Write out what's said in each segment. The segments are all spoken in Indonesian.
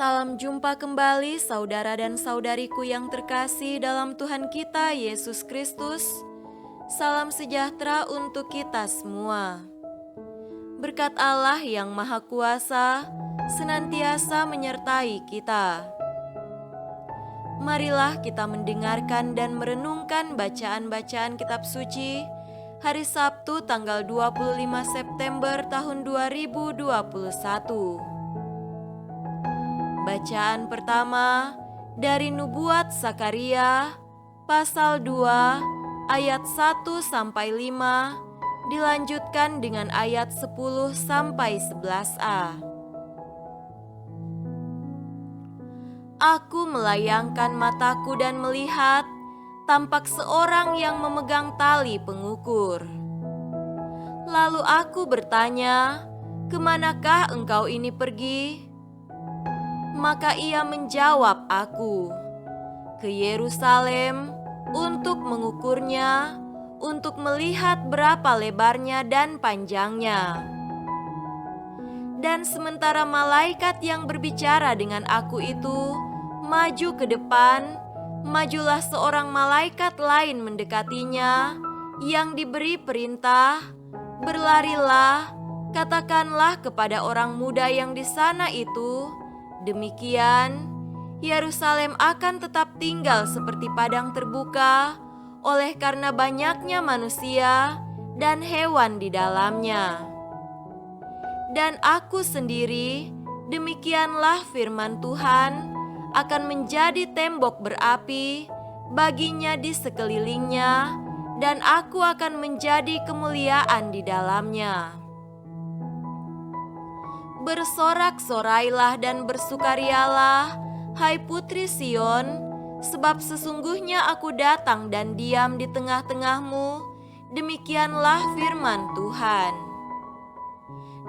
Salam jumpa kembali saudara dan saudariku yang terkasih dalam Tuhan kita Yesus Kristus. Salam sejahtera untuk kita semua. Berkat Allah yang Maha Kuasa senantiasa menyertai kita. Marilah kita mendengarkan dan merenungkan bacaan-bacaan kitab suci hari Sabtu tanggal 25 September tahun 2021. Bacaan pertama dari Nubuat Zakaria pasal 2 ayat 1 sampai 5 dilanjutkan dengan ayat 10 sampai 11a. Aku melayangkan mataku dan melihat tampak seorang yang memegang tali pengukur. Lalu aku bertanya, "Kemanakah engkau ini pergi?" Maka ia menjawab aku, "Ke Yerusalem untuk mengukurnya, untuk melihat berapa lebarnya dan panjangnya." Dan sementara malaikat yang berbicara dengan aku itu maju ke depan, majulah seorang malaikat lain mendekatinya yang diberi perintah, "Berlarilah, katakanlah kepada orang muda yang di sana itu, demikian, Yerusalem akan tetap tinggal seperti padang terbuka oleh karena banyaknya manusia dan hewan di dalamnya. Dan aku sendiri, demikianlah firman Tuhan, akan menjadi tembok berapi baginya di sekelilingnya, dan aku akan menjadi kemuliaan di dalamnya. Bersorak-sorailah dan bersukarialah, hai putri Sion, sebab sesungguhnya aku datang dan diam di tengah-tengahmu, demikianlah firman Tuhan.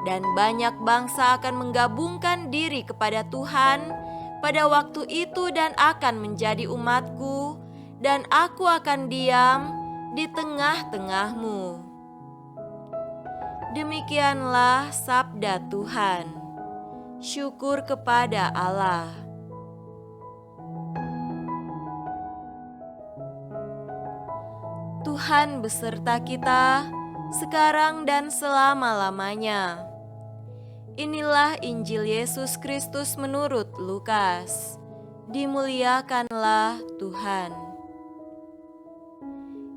Dan banyak bangsa akan menggabungkan diri kepada Tuhan pada waktu itu dan akan menjadi umatku, dan aku akan diam di tengah-tengahmu. Demikianlah sabda Tuhan. Syukur kepada Allah. Tuhan beserta kita sekarang dan selama-lamanya. Inilah Injil Yesus Kristus menurut Lukas. Dimuliakanlah Tuhan.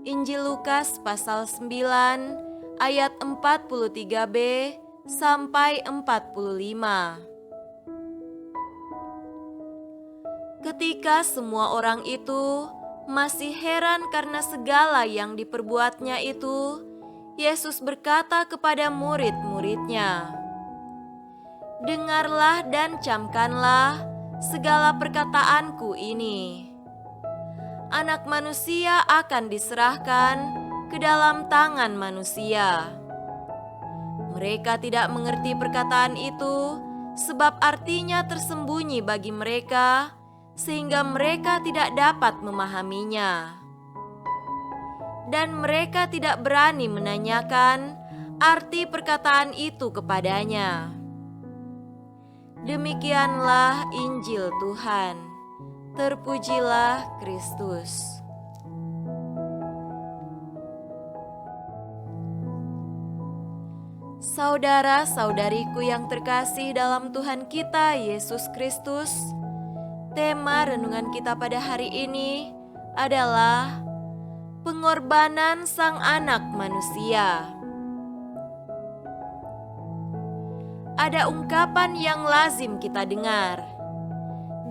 Injil Lukas pasal 9 ayat 43b sampai 45. Ketika semua orang itu masih heran karena segala yang diperbuatnya itu, Yesus berkata kepada murid-muridnya, "Dengarlah dan camkanlah segala perkataanku ini. Anak manusia akan diserahkan ke dalam tangan manusia. Mereka tidak mengerti perkataan itu, sebab artinya tersembunyi bagi mereka, sehingga mereka tidak dapat memahaminya. Dan mereka tidak berani menanyakan arti perkataan itu kepadanya." Demikianlah Injil Tuhan. Terpujilah Kristus. Saudara-saudariku yang terkasih dalam Tuhan kita Yesus Kristus, tema renungan kita pada hari ini adalah pengorbanan Sang Anak Manusia. Ada ungkapan yang lazim kita dengar,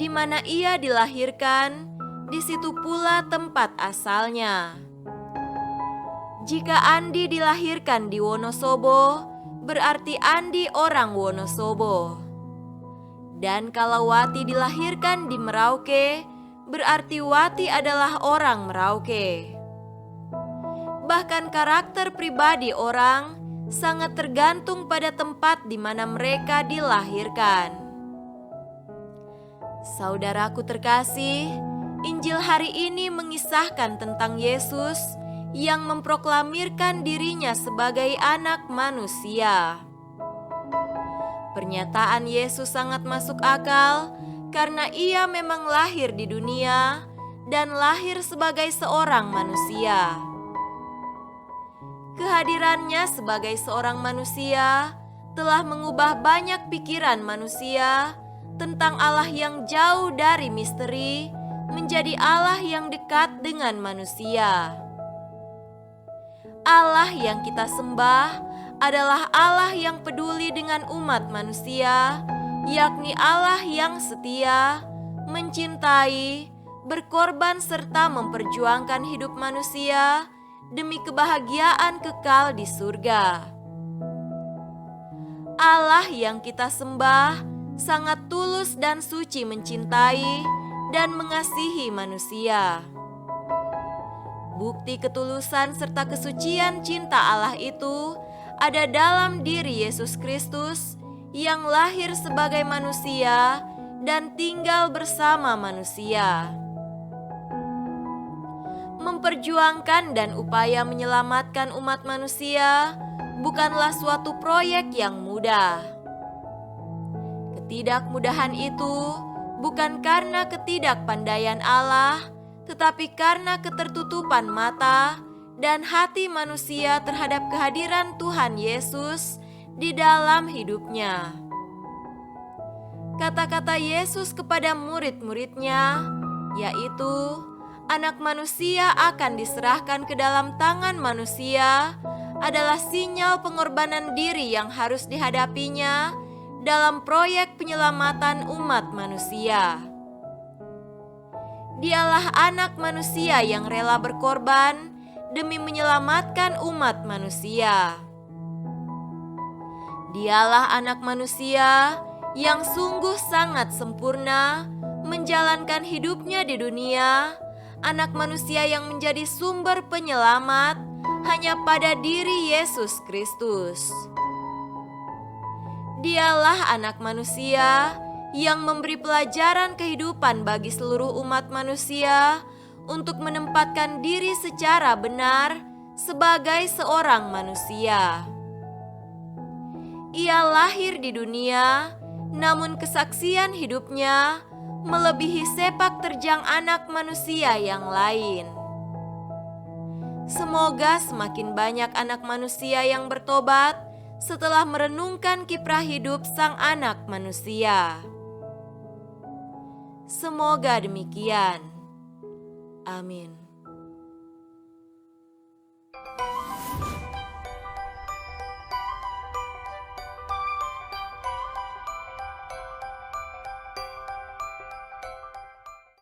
di mana ia dilahirkan, di situ pula tempat asalnya. Jika Andi dilahirkan di Wonosobo, berarti Andi orang Wonosobo. Dan kalau Wati dilahirkan di Merauke, berarti Wati adalah orang Merauke. Bahkan karakter pribadi orang sangat tergantung pada tempat di mana mereka dilahirkan. Saudaraku terkasih, Injil hari ini mengisahkan tentang Yesus yang memproklamirkan dirinya sebagai anak manusia. Pernyataan Yesus sangat masuk akal karena ia memang lahir di dunia dan lahir sebagai seorang manusia. Kehadirannya sebagai seorang manusia telah mengubah banyak pikiran manusia tentang Allah yang jauh dari misteri menjadi Allah yang dekat dengan manusia. Allah yang kita sembah adalah Allah yang peduli dengan umat manusia, yakni Allah yang setia, mencintai, berkorban serta memperjuangkan hidup manusia demi kebahagiaan kekal di surga. Allah yang kita sembah sangat tulus dan suci mencintai dan mengasihi manusia. Bukti ketulusan serta kesucian cinta Allah itu ada dalam diri Yesus Kristus yang lahir sebagai manusia dan tinggal bersama manusia. Memperjuangkan dan upaya menyelamatkan umat manusia bukanlah suatu proyek yang mudah. Ketidakmudahan itu bukan karena ketidakpandaian Allah, tetapi karena ketertutupan mata dan hati manusia terhadap kehadiran Tuhan Yesus di dalam hidupnya. Kata-kata Yesus kepada murid-muridnya, yaitu Anak Manusia akan diserahkan ke dalam tangan manusia, adalah sinyal pengorbanan diri yang harus dihadapinya dalam proyek penyelamatan umat manusia. Dialah Anak Manusia yang rela berkorban demi menyelamatkan umat manusia. Dialah Anak Manusia yang sungguh sangat sempurna menjalankan hidupnya di dunia, Anak Manusia yang menjadi sumber penyelamat hanya pada diri Yesus Kristus. Dialah Anak Manusia yang memberi pelajaran kehidupan bagi seluruh umat manusia untuk menempatkan diri secara benar sebagai seorang manusia. Ia lahir di dunia, namun kesaksian hidupnya melebihi sepak terjang anak manusia yang lain. Semoga semakin banyak anak manusia yang bertobat setelah merenungkan kiprah hidup Sang Anak Manusia. Semoga demikian. Amin.